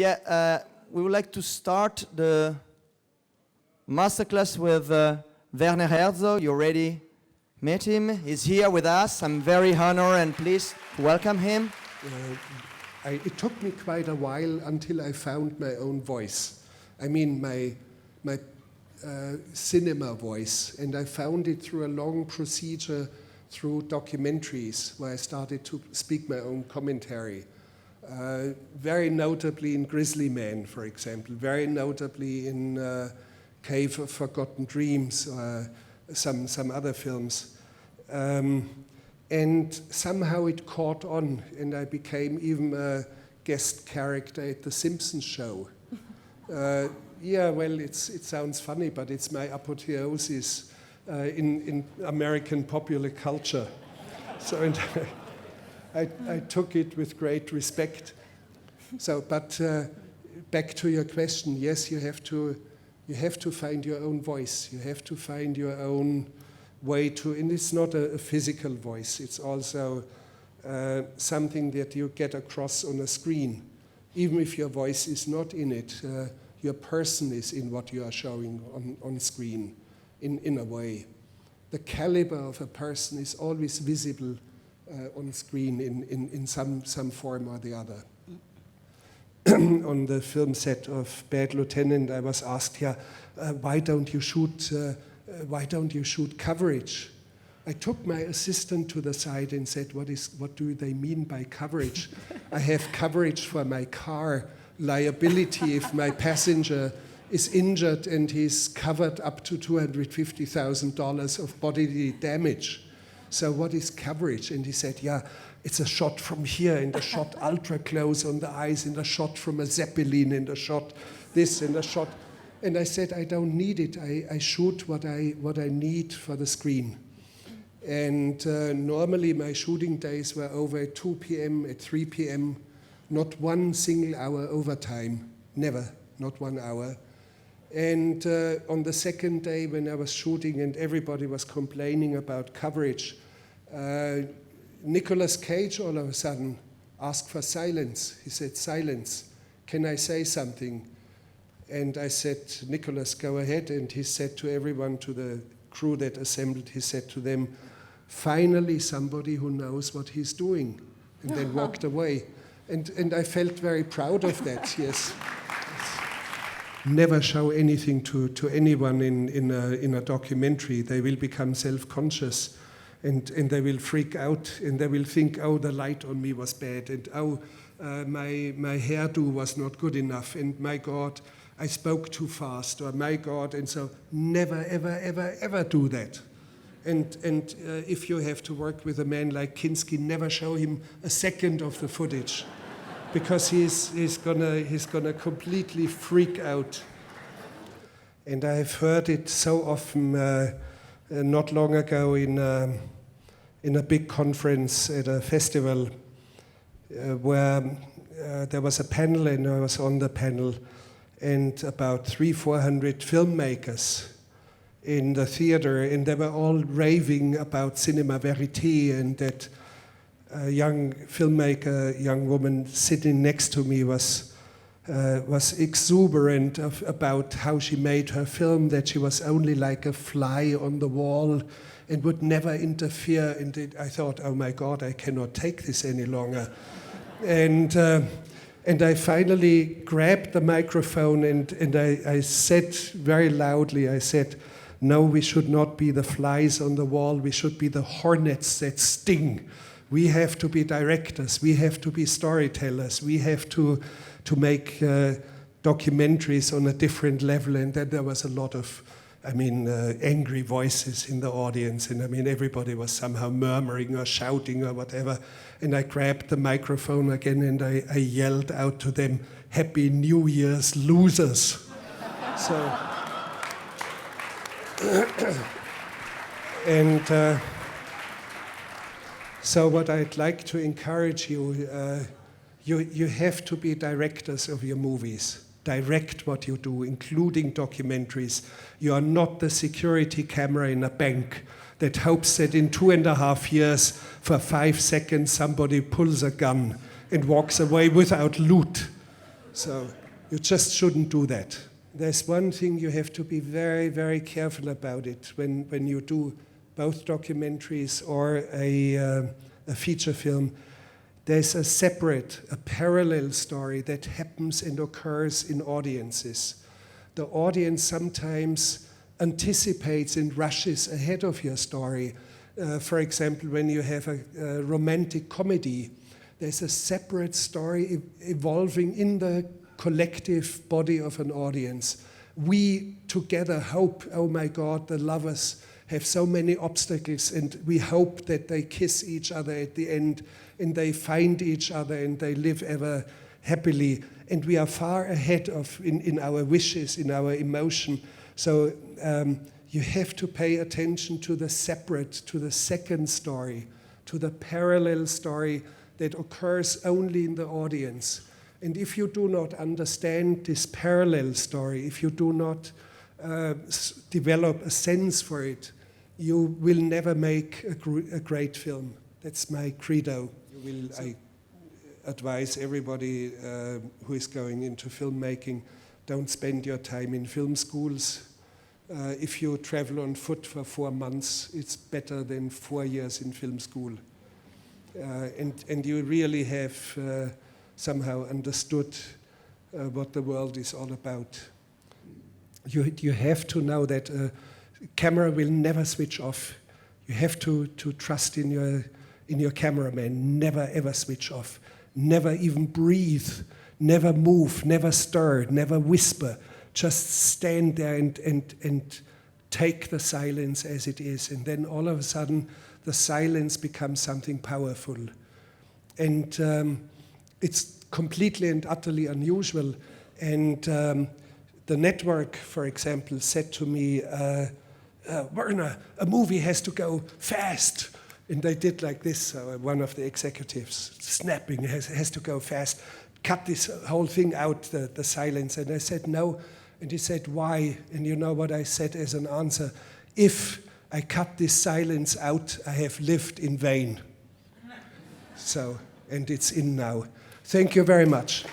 We would like to start the masterclass with Werner Herzog. You already met him. He's here with us. I'm very honored and pleased to welcome him. It took me quite a while until I found my own voice. I mean, my cinema voice. And I found it through a long procedure through documentaries where I started to speak my own commentary. Very notably in Grizzly Man, for example, very notably in Cave of Forgotten Dreams, some other films. And somehow it caught on, and I became even a guest character at The Simpsons show. It sounds funny, but it's my apotheosis in American popular culture. So I took it with great respect. But back to your question, yes, you have to find your own voice. You have to find your own way to, and it's not a physical voice. It's also something that you get across on a screen. Even if your voice is not in it, your person is in what you are showing on screen, in a way. The caliber of a person is always visible on screen in some form or the other. On the film set of Bad Lieutenant, I was asked, why don't you shoot coverage? I took my assistant to the side and said, what do they mean by coverage? I have coverage for my car liability if my passenger is injured and he's covered up to $250,000 of bodily damage. So what is coverage? And he said, it's a shot from here, and a shot ultra close on the eyes, and a shot from a Zeppelin, and a shot this, and a shot. And I said, I don't need it. I shoot what I need for the screen. And normally my shooting days were over at 2 p.m., at 3 p.m., not one single hour overtime, never, not 1 hour. And on the second day when I was shooting and everybody was complaining about coverage, Nicolas Cage all of a sudden asked for silence. He said, silence, can I say something? And I said, Nicolas, go ahead. And he said to everyone, to the crew that assembled, he said to them, finally somebody who knows what he's doing, and then walked away. And I felt very proud of that, yes. Never show anything to anyone in a documentary. They will become self-conscious and they will freak out and they will think, oh, the light on me was bad, and oh, my hairdo was not good enough, and my God, I spoke too fast, or my God, and so never, ever, ever, ever do that. And if you have to work with a man like Kinski, never show him a second of the footage, because he's gonna completely freak out. And I've heard it so often. Not long ago, in a big conference at a festival, where there was a panel, and I was on the panel, and about 300-400 filmmakers in the theater, and they were all raving about cinema verite, and that young filmmaker, young woman sitting next to me was exuberant about how she made her film, that she was only like a fly on the wall and would never interfere. And I thought, oh my God, I cannot take this any longer. And I finally grabbed the microphone and I said very loudly, I said, no, we should not be the flies on the wall, we should be the hornets that sting. We have to be directors, we have to be storytellers, we have to make documentaries on a different level. And then there was a lot of, angry voices in the audience. And everybody was somehow murmuring or shouting or whatever. And I grabbed the microphone again and I yelled out to them, Happy New Year's, losers. So what I'd like to encourage you, you have to be directors of your movies. Direct what you do, including documentaries. You are not the security camera in a bank that hopes that in 2.5 years, for 5 seconds, somebody pulls a gun and walks away without loot. So you just shouldn't do that. There's one thing you have to be very, very careful about it when you do both documentaries or a feature film. There's a parallel story that happens and occurs in audiences. The audience sometimes anticipates and rushes ahead of your story. For example, when you have a romantic comedy, there's a separate story evolving in the collective body of an audience. We together hope, oh my God, the lovers have so many obstacles, and we hope that they kiss each other at the end, and they find each other, and they live ever happily. And we are far ahead in our wishes, in our emotion. So you have to pay attention to the separate, to the second story, to the parallel story that occurs only in the audience. And if you do not understand this parallel story, if you do not develop a sense for it, you will never make a great film. That's my credo. I advise everybody who is going into filmmaking, don't spend your time in film schools. If you travel on foot for 4 months, it's better than 4 years in film school. And you really have somehow understood what the world is all about. You have to know that a camera will never switch off. You have to trust in your cameraman. Never ever switch off. Never even breathe. Never move. Never stir. Never whisper. Just stand there and take the silence as it is. And then all of a sudden, the silence becomes something powerful. And it's completely and utterly unusual. And the network, for example, said to me, Werner, a movie has to go fast. And they did like this, one of the executives, snapping, has to go fast. Cut this whole thing out, the silence. And I said, no. And he said, why? And you know what I said as an answer? If I cut this silence out, I have lived in vain. So, and it's in now. Thank you very much.